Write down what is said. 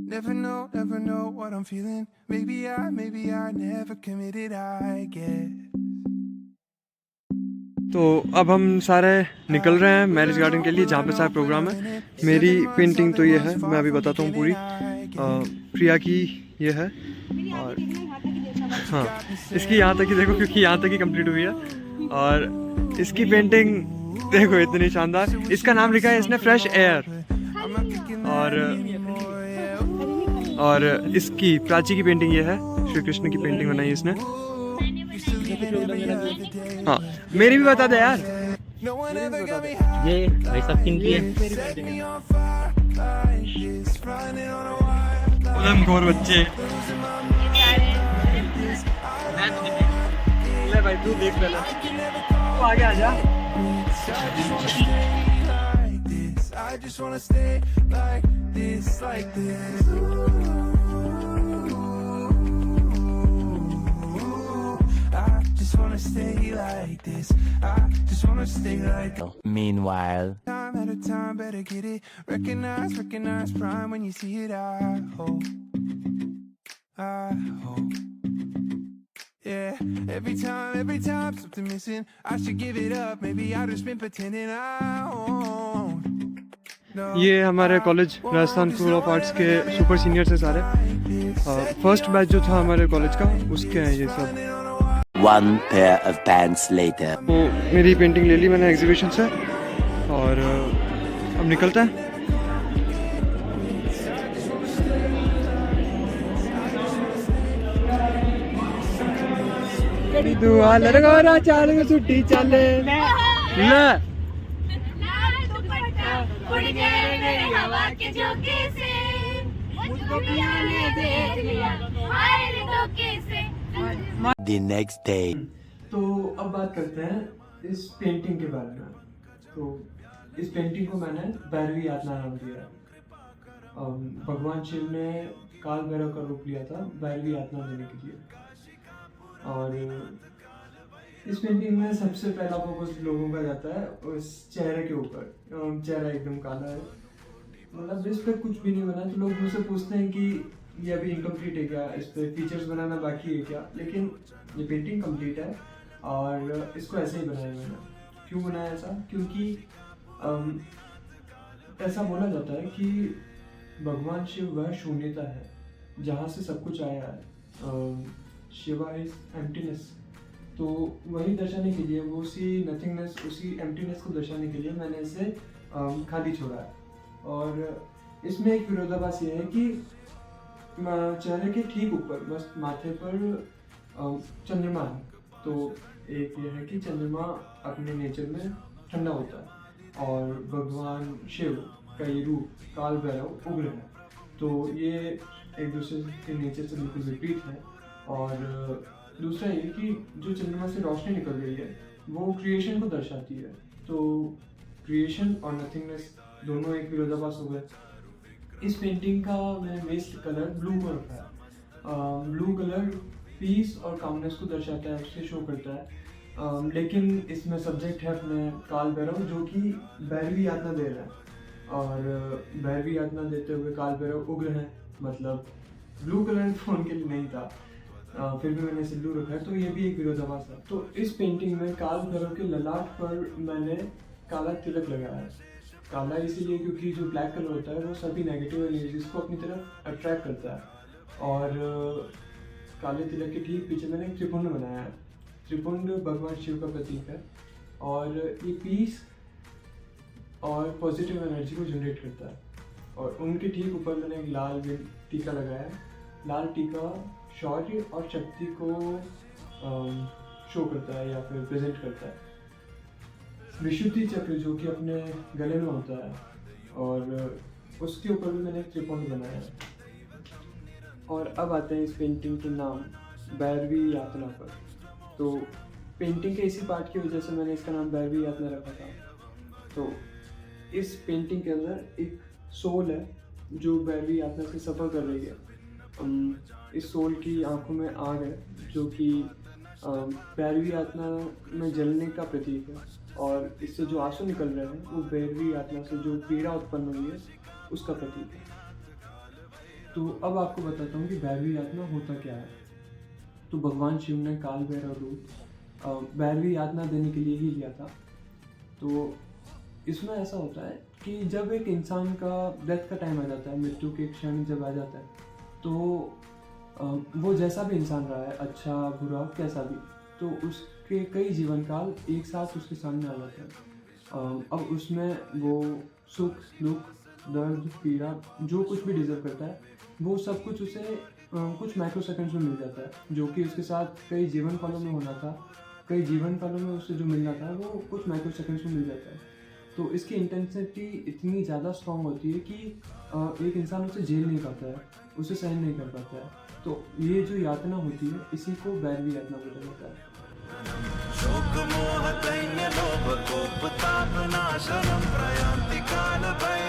never know what I'm feeling. Maybe I never committed, I guess. तो अब हम सारे निकल रहे हैं मैरिज गार्डन के लिए, जहाँ पे सारा प्रोग्राम है। मेरी पेंटिंग तो ये है, मैं अभी बताता हूँ पूरी। प्रिया की ये है, और हाँ इसकी यहाँ तक ही देखो, क्योंकि यहाँ तक ही कंप्लीट हुई है। और इसकी पेंटिंग देखो इतनी शानदार। इसका नाम लिखा है इसने फ्रेश एयर। और इसकी प्राची की पेंटिंग ये है, श्री कृष्ण की पेंटिंग बनाई इसने। हाँ मेरी भी बता दे यार। ये भाई सब किन की है? घोर बच्चे। ले भाई तू देख पहले, तू आगे आ जा। I just wanna stay like this, like this. I just wanna stay like this. I just wanna stay like this. Meanwhile, Time at a time, better get it. Recognize prime when you see it. I hope. Yeah, every time something missing. I should give it up. Maybe I've just been pretending I won't. ये हमारे college Rajasthan school of arts के super seniors हैं सारे। First batch जो था हमारे college का, उसके हैं ये सब। one pair of pants later. तो मेरी पेंटिंग ले ली मैंने एग्जीबिशन से, और अब निकलते हैं। दुआ लगा चाल छुट्टी चले ले। The next day. तो अब बात करते हैं इस पेंटिंग के बारे में। तो इस पेंटिंग को मैंने भैरवी यातना नाम दिया है। भगवान शिव ने काल भैरव का रूप लिया था भैरवी यातना देने के लिए। और इस पेंटिंग में सबसे पहला फोकस लोगों का जाता है उस चेहरे के ऊपर। चेहरा एकदम काला है, मतलब इस पर कुछ भी नहीं बना। तो लोग मुझसे पूछते हैं कि ये अभी इनकम्प्लीट है क्या, इस पर फीचर्स बनाना बाकी है क्या। लेकिन ये पेंटिंग कंप्लीट है, और इसको ऐसे ही बनाया मैंने। क्यों बनाया ऐसा? क्योंकि ऐसा बोला जाता है कि भगवान शिव वह शून्यता है जहाँ से सब कुछ आया है। Shiva is emptiness. तो वही दर्शाने के लिए, वो उसी नथिंगनेस, उसी एम्प्टीनेस को दर्शाने के लिए मैंने इसे खाली छोड़ा है। और इसमें एक विरोधाभास ये है कि चेहरे के ठीक ऊपर बस माथे पर चंद्रमा है। तो एक ये है कि चंद्रमा अपने नेचर में ठंडा होता है, और भगवान शिव का ये रूप काल भैरव उग्र है। तो ये एक दूसरे के नेचर से बिल्कुल विपरीत है। और दूसरा ये कि जो चंद्रमा से रोशनी निकल रही है वो क्रिएशन को दर्शाती है। तो क्रिएशन और नथिंगनेस दोनों एक विरोधाभास हो गए। इस पेंटिंग का मैंने बेस कलर ब्लू को रखा है। ब्लू कलर पीस और कामनेस को दर्शाता है, उससे शो करता है। लेकिन इसमें सब्जेक्ट है अपने काल भैरव, जो कि भैरवी यातना दे रहा है। और भैरवी यातना देते हुए काल भैरव उग्र है, मतलब ब्लू कलर तो उनके लिए नहीं था, फिर भी मैंने इसे ब्लू रखा है। तो ये भी एक विरोधाभास है। तो इस पेंटिंग में काल भैरव के ललाट पर मैंने काला तिलक लगाया है। काला इसीलिए क्योंकि जो ब्लैक कलर होता है वो सभी नेगेटिव एनर्जीज को अपनी तरफ अट्रैक्ट करता है। और काले तिलक के ठीक पीछे मैंने एक त्रिपुंड बनाया है। त्रिपुंड भगवान शिव का प्रतीक है, और ये पीस और पॉजिटिव एनर्जी को जनरेट करता है। और उनके ठीक ऊपर मैंने एक लाल टीका लगाया है। लाल टीका शौर्य और शक्ति को शो करता है या फिर प्रेजेंट करता है। विशुद्धि चक्र जो कि अपने गले में होता है, और उसके ऊपर भी मैंने एक त्रिपुंड बनाया है। और अब आते हैं इस पेंटिंग के नाम भैरवी यातना पर। तो पेंटिंग के इसी पार्ट की वजह से मैंने इसका नाम भैरवी यातना रखा था। तो इस पेंटिंग के अंदर एक सोल है जो भैरवी यातना से सफ़र कर रही है। इस सोल की आंखों में आग है, जो कि भैरवी यातना में जलने का प्रतीक है। और इससे जो आंसू निकल रहे हैं वो भैरवी यातना से जो पीड़ा उत्पन्न हुई है उसका प्रतीक है। तो अब आपको बताता हूँ कि भैरवी यातना होता क्या है। तो भगवान शिव ने काल भैरव रूप भैरवी यातना देने के लिए ही लिया था। तो इसमें ऐसा होता है कि जब एक इंसान का डेथ का टाइम आ जाता है, मृत्यु के क्षण जब आ जाता है, तो वो जैसा भी इंसान रहा है, अच्छा बुरा कैसा भी, तो उसके कई जीवन काल एक साथ उसके सामने आ जाते हैं। अब उसमें वो सुख दुख दर्द पीड़ा जो कुछ भी डिजर्व करता है, वो सब कुछ उसे कुछ माइक्रो सेकंड्स में मिल जाता है, जो कि उसके साथ कई जीवन कालों में होना था, कई जीवन कालों में उससे जो मिलना था वो कुछ माइक्रो सेकंड्स में मिल जाता है। तो इसकी इंटेंसिटी इतनी ज़्यादा स्ट्रॉन्ग होती है कि एक इंसान उसे झेल नहीं पाता है, उसे सहन नहीं कर पाता है। तो ये जो यातना होती है, इसी को भैरवी यातना बोला जाता है। शोक मोह दैन्य लोभ कोप ताप नाशनम प्रयान्ति काल भैरव